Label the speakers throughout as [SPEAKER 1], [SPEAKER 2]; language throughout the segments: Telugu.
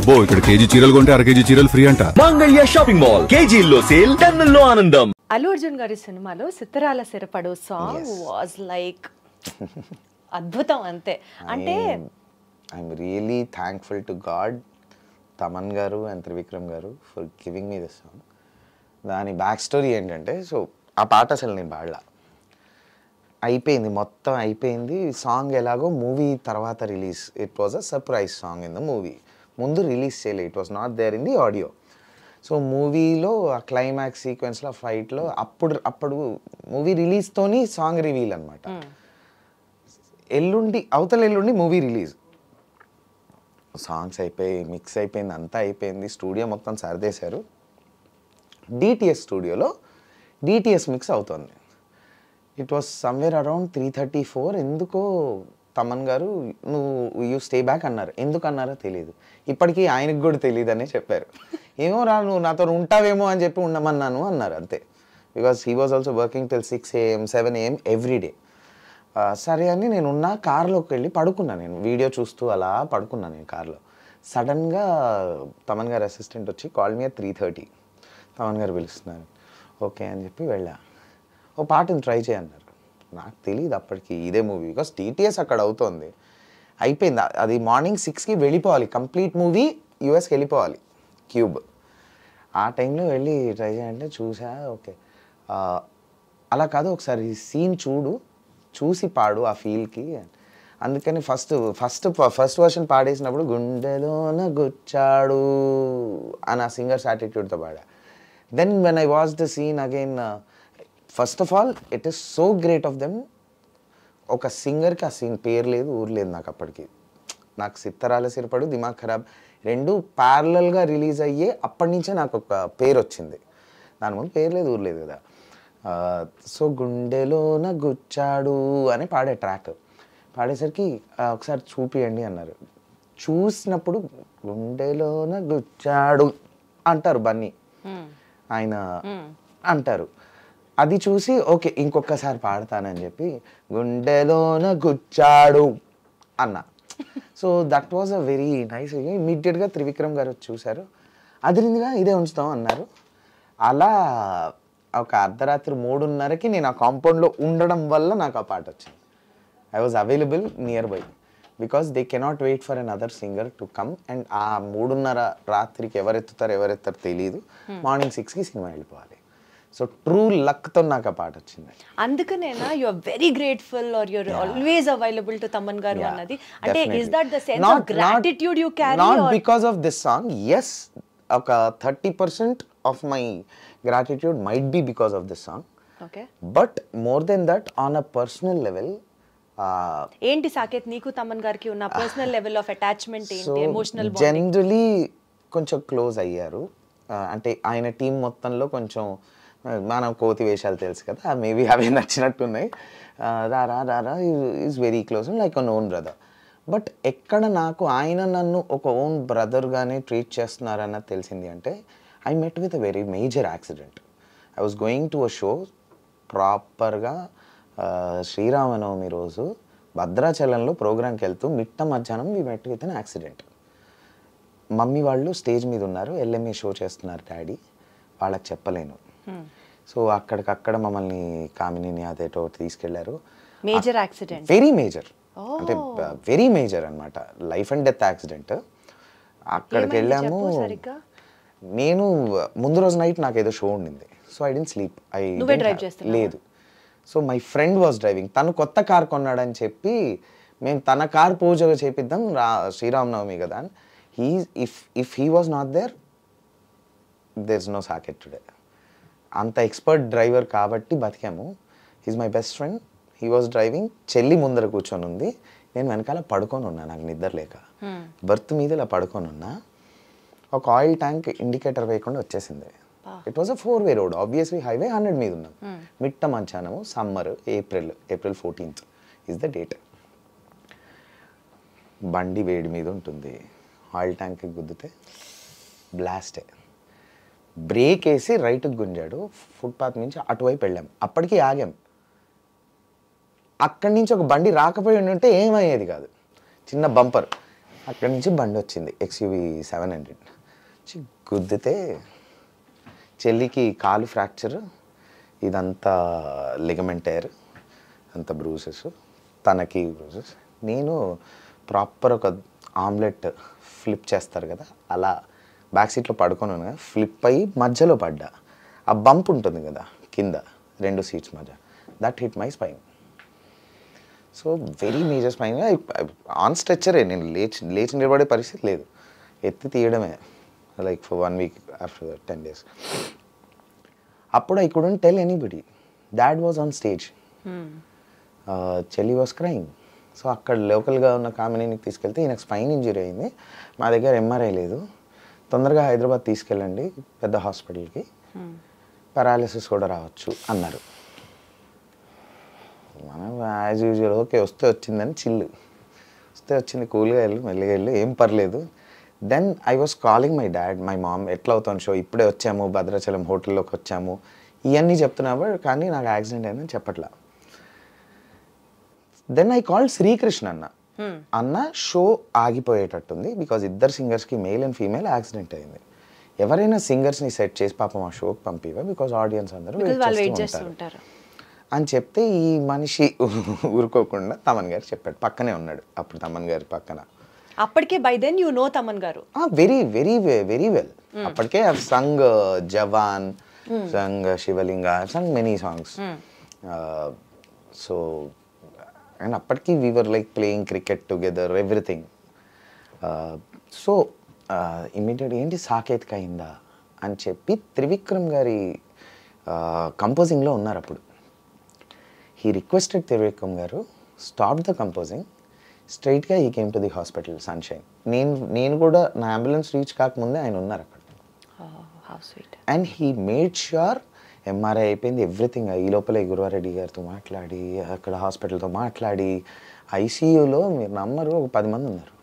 [SPEAKER 1] అబ్బో ఇక్కడ కేజీ చీరలు కొంటే అర కేజీ చీరలు ఫ్రీ అంట.
[SPEAKER 2] మంగళ్య షాపింగ్ మాల్ కేజీల్లో సేల్, టన్నుల్లో ఆనందం.
[SPEAKER 3] అల్లు అర్జున్ గారి సినిమాలో సిత్తరాల సిరపడు సాంగ్ వాజ్ లైక్ అద్భుతం అంతే. అంటే
[SPEAKER 4] I'm really thankful to God, Thaman గారు అండ్ త్రివిక్రమ్ గారు for giving me this song. దాని బ్యాక్ స్టోరీ ఏంటంటే, సో ఆ పాట అసలు నేను పాడలా, అయిపోయింది మొత్తం అయిపోయింది. సాంగ్ ఎలాగో మూవీ తర్వాత release, it was a surprise song in the movie. ముందు రిలీజ్ చేయలేదు, it was not there in the audio. So మూవీలో ఆ క్లైమాక్స్ సీక్వెన్స్లో ఫైట్లో అప్పుడు మూవీ రిలీజ్తోని సాంగ్ రివీల్ అనమాట. అవతల ఎల్లుండి మూవీ రిలీజ్, సాంగ్స్ అయిపోయి మిక్స్ అయిపోయింది, అంతా అయిపోయింది, స్టూడియో మొత్తం సర్దేశారు. డిటిఎస్ స్టూడియోలో డిటిఎస్ మిక్స్ అవుతుంది. It was somewhere around 3:34. ఎందుకో తమన్ గారు యూ స్టే బ్యాక్ అన్నారు. ఎందుకు అన్నారో తెలియదు, ఇప్పటికీ ఆయనకు కూడా తెలియదు అనే చెప్పారు. ఏమో రా, నువ్వు నాతో ఉంటావేమో అని చెప్పి ఉండమన్నాను అన్నారు అంతే. Because he was also working till 6 AM 7 AM every day. సరే అని నేను ఉన్న కార్లోకి వెళ్ళి పడుకున్నాను. నేను వీడియో చూస్తూ అలా పడుకున్నాను నేను కార్లో. సడన్గా తమన్ గారు అసిస్టెంట్ వచ్చి కాల్ మీ 3:30. తమన్ గారు పిలుస్తున్నారు. ఓకే అని చెప్పి వెళ్ళా. ఓ పాటను ట్రై చేయన్నారు. నాకు తెలియదు అప్పటికి ఇదే మూవీ, బికాస్ టీటీఎస్ అక్కడ అవుతుంది. అయిపోయింది, అది మార్నింగ్ 6కి వెళ్ళిపోవాలి, కంప్లీట్ మూవీ యూఎస్కి వెళ్ళిపోవాలి, క్యూబ్. ఆ టైంలో వెళ్ళి ట్రై చేయాలంటే చూసా. ఓకే అలా కాదు, ఒకసారి సీన్ చూసి పాడు ఆ ఫీల్కి. అందుకని ఫస్ట్ వర్షన్ పాడేసినప్పుడు గుండెలోన గుచ్చాడు అని ఆ సింగర్స్ యాటిట్యూడ్తో పాడా. Then when I watch the scene again, first of all it is so great of them. ఒక సింగర్కి ఆ సీన్ పేరు లేదు, ఊరు లేదు నాకు అప్పటికి. నాకు సిత్తరాల సిరపడు, దిమాగ్ ఖరాబ్ రెండు ప్యారలల్గా రిలీజ్ అయ్యే అప్పటి నుంచే నాకు ఒక పేరు వచ్చింది. దాని ముందు పేరు లేదు, ఊరు లేదు కదా. సో గుండెలోన గుచ్చాడు అని పాడే ట్రాక్ పాడేసరికి ఒకసారి చూపియండి అన్నారు. చూసినప్పుడు గుండెలోన గుచ్చాడు అంటారు బన్నీ, ఆయన అంటారు. అది చూసి ఓకే ఇంకొకసారి పాడతానని చెప్పి గుండెలోన గుచ్చాడు అన్న. So that was a very nice. ఇమ్మీడియట్గా త్రివిక్రమ్ గారు చూశారు, అదిరిందిగా ఇదే ఉంచుతాం అన్నారు. అలా ఒక అర్ధరాత్రి 3:30కి నేను ఆ కాంపౌండ్లో ఉండడం వల్ల నాకు ఆ పాట వచ్చింది. I was available near by, because they cannot wait for another singer to come. And ఆ 3:30 రాత్రికి ఎవరెత్తారో తెలియదు, మార్నింగ్ 6కి సినిమా వెళ్ళిపోవాలి. సో ట్రూ లక్తో నాకు ఆ పాట వచ్చింది.
[SPEAKER 3] అందుకనేనా you are very grateful are you are always available to Thaman garu అన్నది? అంటే is that the sense of gratitude you carry?
[SPEAKER 4] Not because of this song, yes, ఒక 30% of my gratitude might be because of this song.
[SPEAKER 3] Okay,
[SPEAKER 4] but more than that on a personal level.
[SPEAKER 3] ఏంటి సాకేత్ నీకు తమన్ గారికి ఉన్న పర్సనల్ లెవెల్ ఆఫ్ అటాచ్మెంట్ ఏంటి, ఎమోషనల్ బాండింగ్?
[SPEAKER 4] జనరలీ కొంచెం క్లోజ్ అయ్యారు. అంటే ఆయన టీం మొత్తంలో కొంచెం మనం కోతి వేషాలు తెలుసు కదా, మేబీ అవి నచ్చినట్టున్నాయి. రారా is very close, like an own brother. But ఎక్కడ నాకు ఆయన నన్ను ఒక ఓన్ బ్రదర్గానే ట్రీట్ చేస్తున్నారన్నది తెలిసింది అంటే, I met with a very major accident. I was going to a show ప్రాపర్గా శ్రీరామనవమి రోజు భద్రాచలంలో ప్రోగ్రామ్కి వెళ్తూ మిట్ట మధ్యాహ్నం we met with an accident. Mummy వాళ్ళు స్టేజ్ మీద ఉన్నారు, ఎల్ఎంఏ షో చేస్తున్నారు డాడీ, వాళ్ళకి చెప్పలేను. సో అక్కడికక్కడ మమ్మల్ని కామిని అదేటో తీసుకెళ్లారు.
[SPEAKER 3] మేజర్ యాక్సిడెంట్,
[SPEAKER 4] వెరీ మేజర్, అంటే వెరీ మేజర్ అనమాట, లైఫ్ అండ్ డెత్ యాక్సిడెంట్. అక్కడికి వెళ్ళాము. నేను ముందు రోజు నైట్ నాకు ఏదో షో ఉండింది, సో ఐ డెంట్ స్లీప్. లేదు, so my friend was driving. తను కొత్త కార్ కొన్నాడని చెప్పి మేము తన కార్ పూజ చేపిద్దాం శ్రీరామనవమి కదా అని. If he was not there is no Saketh today. అంత ఎక్స్పర్ట్ డ్రైవర్ కాబట్టి బతికాము. He's my best friend, he was driving. చెల్లి ముందర కూర్చొని ఉంది, నేను వెనకాల పడుకొని ఉన్నా, నాకు నిద్ర లేక బర్త్ మీద ఇలా పడుకొని ఉన్నా. ఒక ఆయిల్ ట్యాంక్ ఇండికేటర్ వేయకుండా వచ్చేసింది. It was a 4-way road, obviously highway 100 మీద ఉన్నాం. మిట్ట మధ్యాహ్నము, summer, April 14th is the date. బండి వేడి మీద ఉంటుంది, ఆయిల్ ట్యాంక్కి గుద్దితే బ్లాస్టే. బ్రేక్ వేసి రైట్కి గుంజాడు. ఫుట్పాత్ నుంచి అటువైపు వెళ్ళాం, అప్పటికి ఆగాం. అక్కడి నుంచి ఒక బండి రాకపోయి ఉంటే ఏమయ్యేది కాదు, చిన్న బంపర్. అక్కడి నుంచి బండి వచ్చింది XUV 700 గుద్దితే చెల్లికి కాలు ఫ్రాక్చర్, ఇదంతా లిగమెంట్ టైర్, అంత బ్రూసెస్, తనకి బ్రూసెస్. నేను ప్రాపర్ ఒక ఆమ్లెట్ ఫ్లిప్ చేస్తారు కదా అలా బ్యాక్ సీట్లో పడుకొని ఉన్నా, ఫ్లిప్ అయ్యి మధ్యలో పడ్డా. ఆ బంప్ ఉంటుంది కదా కింద 2 సీట్స్ మధ్య, that hit my spine. So very major spine. On స్ట్రెచ్చరే, నేను లేచి నిలబడే పరిస్థితి లేదు, ఎత్తి తీయడమే like for 1 week after 10 days. అప్పుడు I couldn't tell anybody. Dad was on stage, చెల్లి వాజ్ క్రైయింగ్. సో అక్కడ లోకల్గా ఉన్న కామినీకి తీసుకెళ్తే ఈయనకు స్పైన్ ఇంజరీ అయింది, మా దగ్గర MRI లేదు, తొందరగా హైదరాబాద్ తీసుకెళ్ళండి పెద్ద హాస్పిటల్కి, పారాలిసిస్ కూడా రావచ్చు అన్నారు. మనం యాజ్ యూజువల్ ఓకే వస్తే వచ్చిందని చిల్లు, వస్తే వచ్చింది, కూల్గా వెళ్ళు, మెల్లిగా వెళ్ళు, ఏం పర్లేదు. Then I was calling my dad, my mom, ఎట్లా అవుతాను షో, ఇప్పుడే వచ్చాము, భద్రాచలం హోటల్లోకి వచ్చాము, ఇవన్నీ చెప్తున్నావు కానీ నాకు యాక్సిడెంట్ అయిందని చెప్పట్లా. దెన్ ఐ కాల్డ్ శ్రీకృష్ణ అన్న షో ఆగిపోయేటట్టుంది, బికాజ్ ఇద్దరు సింగర్స్కి మేల్ అండ్ ఫీమేల్ యాక్సిడెంట్ అయింది, ఎవరైనా సింగర్స్ని సెట్ చేసి పాపం ఆ షోకి పంపివా, బికాజ్ ఆడియన్స్ అందరూ వెయిట్ చేస్తుంటారు అని చెప్తే ఈ మనిషి ఊరుకోకుండా తమన్ గారు చెప్పాడు. పక్కనే ఉన్నాడు అప్పుడు తమన్ గారి పక్కన.
[SPEAKER 3] అప్పటికే by then you know Thaman గారు
[SPEAKER 4] వెరీ వెరీ వెరీ వెల్. అప్పటికే I sung Jawan, sung Shivalinga, sung many songs. So and అప్పటికి we were like playing cricket together, everything. So immediate ఏంటి సాకేత్కి అయిందా అని చెప్పి త్రివిక్రమ్ గారి కంపోజింగ్లో ఉన్నారు అప్పుడు. He requested Trivikram garu stop the composing, స్ట్రైట్గా ఈ came to the hospital sunshine. నేను కూడా నా అంబులెన్స్ రీచ్ కాకముందే ఆయన ఉన్నారు అక్కడ. And he made sure MRI అయిపోయింది, ఎవ్రీథింగ్. ఈ లోపల గురువారెడ్డి గారితో మాట్లాడి, అక్కడ హాస్పిటల్తో మాట్లాడి, ICUలో మీరు నమ్మరు ఒక 10 మంది ఉన్నారు,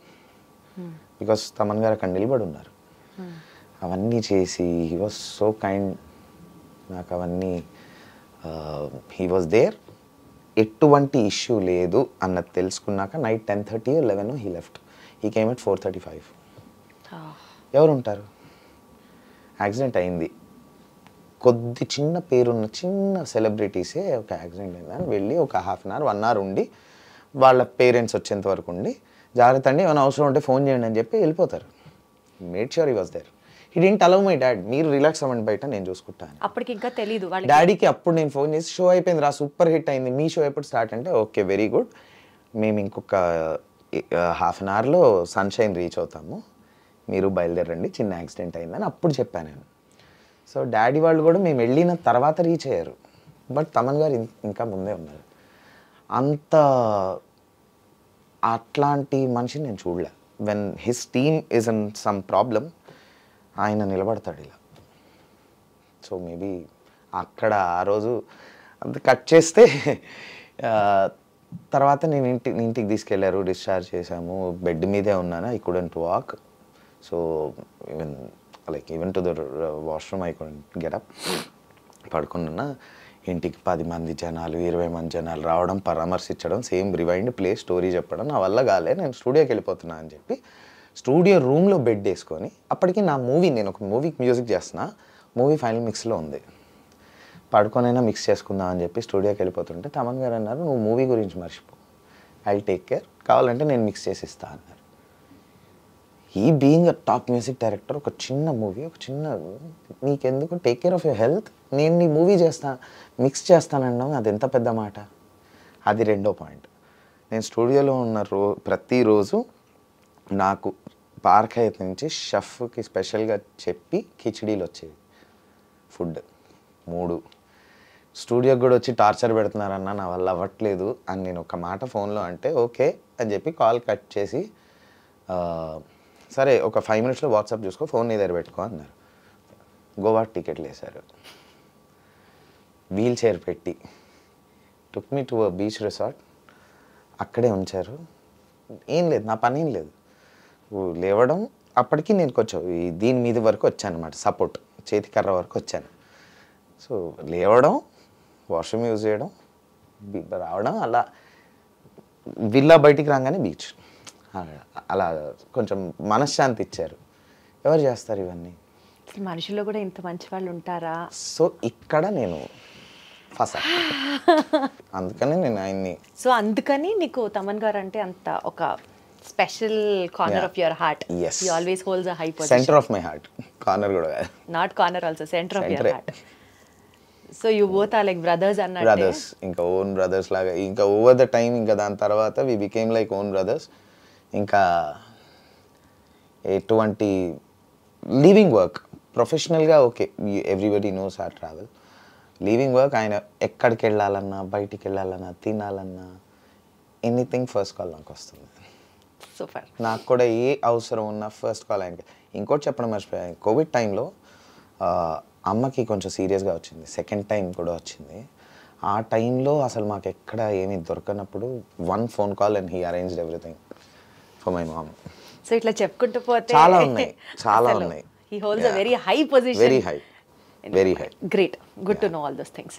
[SPEAKER 4] బికాస్ తమన్ గారు అక్కడ నిలబడి ఉన్నారు. అవన్నీ చేసి హీ వాజ్ సో కైండ్, నాకు అవన్నీ హీ వాజ్ దేర్. ఎటువంటి ఇష్యూ లేదు అన్నది తెలుసుకున్నాక night 10:30 or 11 he left. He came at 4:35. ఎవరు ఉంటారు? యాక్సిడెంట్ అయింది, కొద్ది చిన్న పేరున్న చిన్న సెలబ్రిటీసే ఒక యాక్సిడెంట్ అయిందని వెళ్ళి ఒక 1/2 hour 1 hour ఉండి వాళ్ళ పేరెంట్స్ వచ్చేంత వరకు ఉండి, జాగ్రత్త అండి ఏమైనా అవసరం ఉంటే ఫోన్ చేయండి అని చెప్పి వెళ్ళిపోతారు. Made sure he was there. He didn't allow my dad, మీరు రిలాక్స్ అవ్వండి బయట, నేను చూసుకుంటాను.
[SPEAKER 3] అప్పటికి ఇంకా తెలీదు
[SPEAKER 4] డాడీకి. అప్పుడు నేను ఫోన్ చేసి షో అయిపోయింది రా, సూపర్ హిట్ అయింది, మీ షో ఎప్పుడు స్టార్ట్ అంటే ఓకే వెరీ గుడ్, మేము ఇంకొక 1/2 hourలో సన్షైన్ రీచ్ అవుతాము, మీరు బయలుదేరండి, చిన్న యాక్సిడెంట్ అయిందని అప్పుడు చెప్పాను నేను. సో డాడీ వాళ్ళు కూడా మేము వెళ్ళిన తర్వాత రీచ్ అయ్యారు, బట్ తమన్ గారు ఇంకా ముందే ఉన్నారు. అంత అట్లాంటి మనిషిని నేను చూడలే. When his team is in some problem, ఆయన నిలబడతాడు ఇలా. సో మేబీ అక్కడ ఆ రోజు అంత కట్ చేస్తే తర్వాత నేను ఇంటికి తీసుకెళ్లారు, డిశ్చార్జ్ చేశాము, బెడ్ మీదే ఉన్నాను, I couldn't walk. So even to the washroom I couldn't get up. పడుకున్నా, ఇంటికి 10 మంది జనాలు 20 మంది జనాలు రావడం, పరామర్శించడం, సేమ్ రివైండ్ ప్లే స్టోరీ చెప్పడం నా వల్ల కాలే, నేను స్టూడియోకి వెళ్ళిపోతున్నా అని చెప్పి స్టూడియో రూమ్లో బెడ్ వేసుకొని, అప్పటికి నా మూవీ, నేను ఒక మూవీకి మ్యూజిక్ చేస్తున్నా, మూవీ ఫైనల్ మిక్స్లో ఉంది, పడుకొనైనా మిక్స్ చేసుకుందాం అని చెప్పి స్టూడియోకి వెళ్ళిపోతుంటే తమన్ గారు అన్నారు, నువ్వు మూవీ గురించి మర్చిపో, ఐ టేక్ కేర్, కావాలంటే నేను మిక్స్ చేసి ఇస్తా అన్నారు. ఈ being a top music director, ఒక చిన్న మూవీ, ఒక చిన్న, నీకెందుకు, take care of your health, నేను నీ మూవీ చేస్తా, మిక్స్ చేస్తానన్నావు, అది ఎంత పెద్ద మాట. అది రెండో పాయింట్. నేను స్టూడియోలో ఉన్న ప్రతిరోజు నాకు పార్క్ హైత్ నుంచి షెఫ్కి స్పెషల్గా చెప్పి కిచిడీలు వచ్చేవి, ఫుడ్ 3. స్టూడియోకి కూడా వచ్చి టార్చర్ పెడుతున్నారన్న, నా వల్ల అవ్వట్లేదు అని నేను ఒక మాట ఫోన్లో అంటే ఓకే అని చెప్పి కాల్ కట్ చేసి, సరే ఒక 5 minutesలో వాట్సాప్ చూసుకో, ఫోన్ నీ దగ్గర పెట్టుకో అన్నారు. గోవా టికెట్లు వేశారు, వీల్ చైర్ పెట్టి టుక్ మీ టు బీచ్ రిసార్ట్, అక్కడే ఉంచారు. ఏం లేదు, నా పని ఏం లేదు, లేవడం. అప్పటికి నేను కొంచెం దీని మీద వరకు వచ్చాను అనమాట, సపోర్ట్ చేతి కర్ర వరకు వచ్చాను. సో లేవడం, వాష్రూమ్ యూజ్ చేయడం, రావడం, అలా విల్లా బయటికి రాగానే బీచ్, అలా కొంచెం మనశ్శాంతి ఇచ్చారు. ఎవరు చేస్తారు ఇవన్నీ?
[SPEAKER 3] అసలు మనుషుల్లో కూడా ఇంత మంచి వాళ్ళు ఉంటారా?
[SPEAKER 4] సో ఇక్కడ నేను ఫస్ట్ అందుకని నేను ఆయన్ని.
[SPEAKER 3] సో అందుకని నీకు తమన్ గారు అంటే అంత ఒక special corner of your heart.
[SPEAKER 4] Yes.
[SPEAKER 3] He always holds a high position.
[SPEAKER 4] Center of my heart, corner కూడా కాదు.
[SPEAKER 3] Not corner also, center of your
[SPEAKER 4] Center.
[SPEAKER 3] Heart. So you both are like brothers అన్నట్టే.
[SPEAKER 4] బ్రదర్స్, ఇంకా ఓన్ బ్రదర్స్ లాగా. ఇంకా ఓవర్ ద టైం ఇంకా దాని తర్వాత we became like own brothers. ఇంకా ఎటువంటి లీవింగ్ వర్క్ ప్రొఫెషనల్గా okay, everybody knows our travel. Leaving work ఆయన ఎక్కడికి వెళ్ళాలన్నా, బయటికి వెళ్ళాలన్నా, తినాలన్నా ఎనీథింగ్ ఫస్ట్ కాల్ నాకు వస్తుంది.
[SPEAKER 3] సూపర్.
[SPEAKER 4] నాకు కూడా ఏ అవసరం ఉన్నా ఫస్ట్ కాల్ ఆయనకి. ఇంకోటి చెప్పడం మర్చిపోయాను, కోవిడ్ టైంలో అమ్మకి కొంచెం సీరియస్గా వచ్చింది, సెకండ్ టైం కూడా వచ్చింది. ఆ టైంలో అసలు మాకు ఎక్కడ ఏమీ దొరకనప్పుడు one phone call and he arranged everything for my mom.
[SPEAKER 3] So ఇట్లా చెప్పుకుంటూ పోతే
[SPEAKER 4] చాలా ఉన్నాయి, చాలా ఉన్నాయి.
[SPEAKER 3] He holds a very high position.
[SPEAKER 4] Very high, very high.
[SPEAKER 3] Great. Good to know all those things.